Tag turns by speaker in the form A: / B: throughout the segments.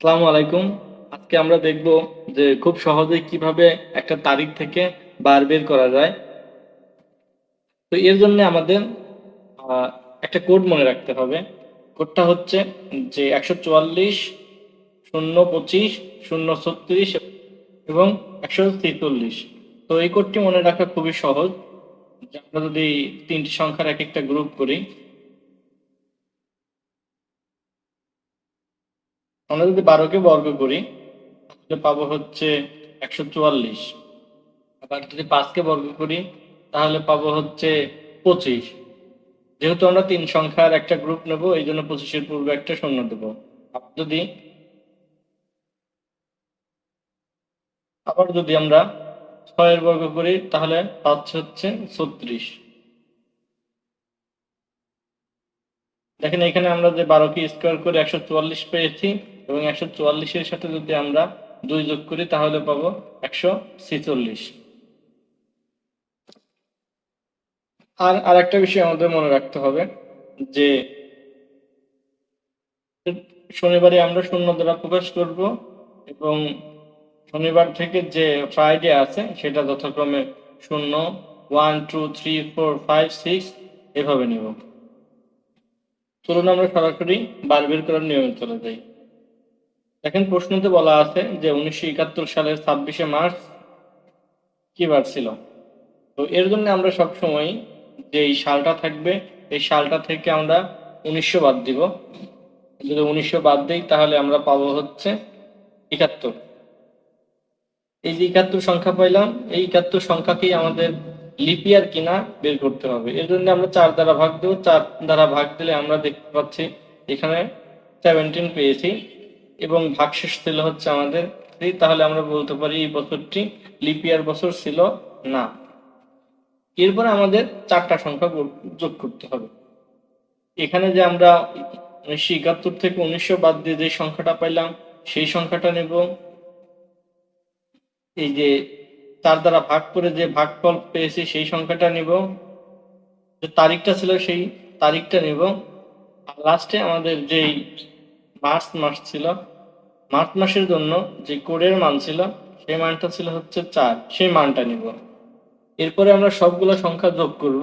A: আসসালামু আলাইকুম। আজকে আমরা দেখব যে খুব সহজেই কিভাবে একটা তারিখ থেকে বার বের করা যায়। তো এর জন্য আমাদের একটা কোড মনে রাখতে হবে। কোডটা হচ্ছে যে 144 025 036 এবং 146। তো এই কোডটি মনে রাখা খুবই সহজ। যে আমরা যদি তিনটি সংখ্যার এক একটা গ্রুপ করি, আমরা যদি 12কে বর্গ করি তাহলে পাবো হচ্ছে 144। আবার যদি 5কে বর্গ করি তাহলে পাবো হচ্ছে 25। যেহেতু আমরা তিন সংখ্যার একটা গ্রুপ নেব এই জন্য 25-এর পূর্বে একটা শূন্য দেবো। আবার যদি আবার যদি আমরা 6-এর বর্গ করি তাহলে পাচ্ছে হচ্ছে 36। দেখেন এখানে আমরা যে 12কে স্কোয়ার করে 144 পেয়েছি এবং 144-এর সাথে যদি আমরা 2 যোগ করি তাহলে পাবো 146। আর একটা বিষয় আমাদের মনে রাখতে হবে যে শনিবারে আমরা শূন্য দ্বারা প্রকাশ করব এবং শনিবার থেকে যে ফ্রাইডে আছে সেটা যথাক্রমে 0, 1, 2, 3, 4, 5, 6 এভাবে নিব। চলুন আমরা সরাসরি বার বের করার নিয়মে চলে যাই। দেখেন প্রশ্নতে বলা আছে যে 1971 সালের 26শে মার্চ কি বার ছিল। তো এর জন্য আমরা সবসময় যে এই সালটা থাকবে এই সালটা থেকে আমরা 1900 বাদ দিব। যদি 1900 বাদ দিই তাহলে আমরা পাবো হচ্ছে 71। এই যে 71 সংখ্যা পাইলাম, এই 71 সংখ্যাকেই আমাদের লিপ ইয়ার কিনা বের করতে হবে। এর জন্য আমরা 4 দ্বারা ভাগ দেবো। 4 দ্বারা ভাগ দিলে আমরা দেখতে পাচ্ছি এখানে 17 পেয়েছি এবং ভাগশেষ ছিল হচ্ছে আমাদের 3। তাহলে আমরা বলতে পারি এই বছরটি লিপ ইয়ার বছর ছিল না। এরপরে আমাদের 4টা সংখ্যা যোগ করতে হবে। এখানে যে আমরা 1971 থেকে 1900 বাদ দিয়ে যে সংখ্যাটা পাইলাম সেই সংখ্যাটা নেব। এই যে 4 দ্বারা ভাগ করে যে ভাগফল পেয়েছি সেই সংখ্যাটা নিব। যে তারিখটা ছিল সেই তারিখটা নিব। আর লাস্টে আমাদের যেই মার্চ মাস ছিল, মার্চ মাসের জন্য যে কোডের মান ছিল সেই মানটা ছিল হচ্ছে 4, সেই মানটা নিব। এরপরে আমরা সবগুলো সংখ্যা যোগ করব।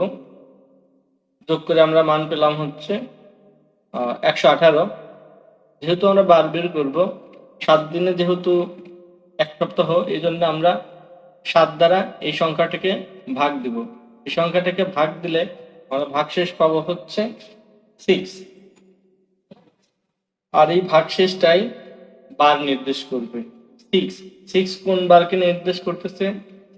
A: যোগ করে আমরা মান পেলাম হচ্ছে 118। যেহেতু আমরা বার বের করবো 7 দিনে, যেহেতু এক সপ্তাহ, এই জন্য আমরা 7 দ্বারা এই সংখ্যাটাকে ভাগ দিব। এই সংখ্যাটাকে ভাগ দিলে আমরা ভাগশেষ পাবো হচ্ছে 6। আর এই ভাগশেষটাই বার নির্দেশ করবে। 6 6 কোন বারকে নির্দেশ করতেছে?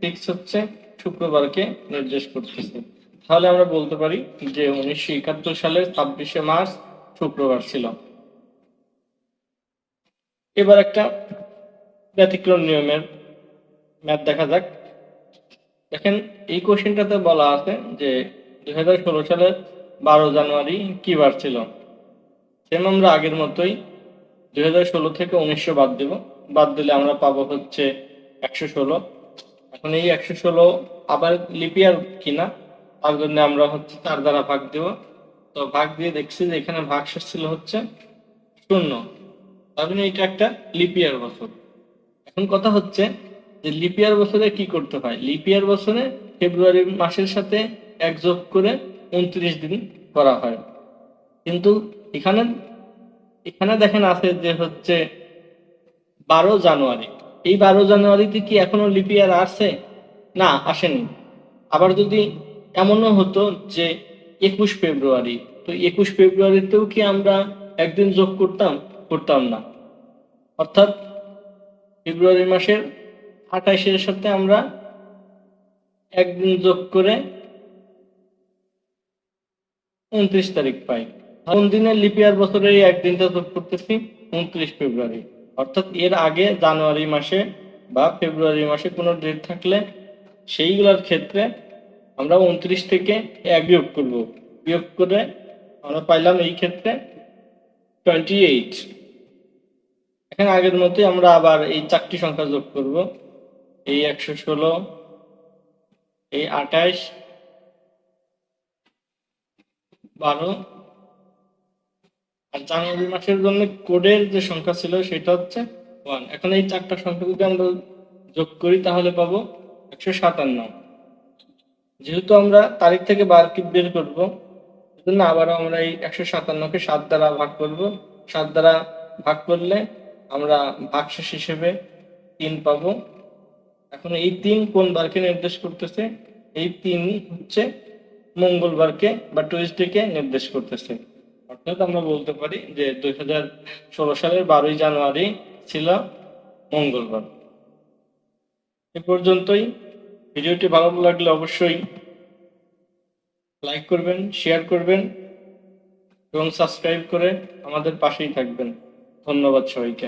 A: 6 হচ্ছে শুক্রবারকে নির্দেশ করতেছে। তাহলে আমরা বলতে পারি যে 1971 সালের 26শে মার্চ শুক্রবার ছিল। এবার একটা ব্যতিক্রম নিয়মের ম্যাথ দেখা যাক। দেখেন এই কোশ্চেনটাতে বলা আছে যে 2016 সালের 12 জানুয়ারি কি বার ছিল। সেম আমরা আগের মতোই 2016 থেকে 1900 বাদ দেব। বাদ দিলে আমরা পাবো হচ্ছে 116। এখন এই 116 আবার লিপিয়ার কিনা তার জন্য আমরা হচ্ছে 4 দ্বারা ভাগ দেব। তো ভাগ দিয়ে দেখছি যে এখানে ভাগশেষ ছিল হচ্ছে 0। তার মানে এটা একটা লিপিয়ার বছর। এখন কথা হচ্ছে যে লিপিয়ার বছরে কি করতে হয়। লিপিয়ার বছরে ফেব্রুয়ারি মাসের সাথে 1 যোগ করে 29 দিন করা হয়। কিন্তু এখানে এখানে দেখেন আছে যে হচ্ছে 12 জানুয়ারি। এই 12 জানুয়ারিতে কি এখনো লিপিয়ার আসছে? না, আসেনি। আবার যদি এমনও হতো যে 21 ফেব্রুয়ারি, তো 21 ফেব্রুয়ারিতেও কি আমরা একদিন যোগ করতাম? করতাম না। অর্থাৎ ফেব্রুয়ারি মাসের 28-এর সাথে আমরা একদিন যোগ করে 29 তারিখ পাই। কোন দিনে লিপিয়ার বছরে এই একদিনটা যোগ করতেছি? 29 ফেব্রুয়ারি। অর্থাৎ এর আগে জানুয়ারি মাসে বা ফেব্রুয়ারি মাসে কোনো ডেট থাকলে সেইগুলোর ক্ষেত্রে আমরা 29 থেকে 1 বিয়োগ করব। বিয়োগ করে আমরা পাইলাম এই ক্ষেত্রে 28। এখন আগের মতোই আমরা আবার এই 4টি সংখ্যা যোগ করব। এই 116, এই 28, 12 আর জানুয়ারি মাসের জন্য কোডের যে সংখ্যা ছিল সেটা হচ্ছে 1। এখন এই চারটা সংখ্যা যদি আমরা যোগ করি তাহলে পাবো 157। যেহেতু আমরা তারিখ থেকে বার বের করবো, সেজন্য আবারও আমরা এই 157কে 7 দ্বারা ভাগ করব। 7 দ্বারা ভাগ করলে আমরা ভাগশেষ হিসেবে 3 পাবো। এখন এই 3 কোন বারকে নির্দেশ করতেছে? এই 3 হচ্ছে মঙ্গলবারকে বা টুইসডেকে নির্দেশ করতেছে। অর্থাৎ আমরা বলতে পারি যে 2016 সালের 12ই জানুয়ারি ছিল মঙ্গলবার। এ পর্যন্তই। ভিডিওটি ভালো লাগলে অবশ্যই লাইক করবেন, শেয়ার করবেন এবং সাবস্ক্রাইব করে আমাদের পাশেই থাকবেন। ধন্যবাদ সবাইকে।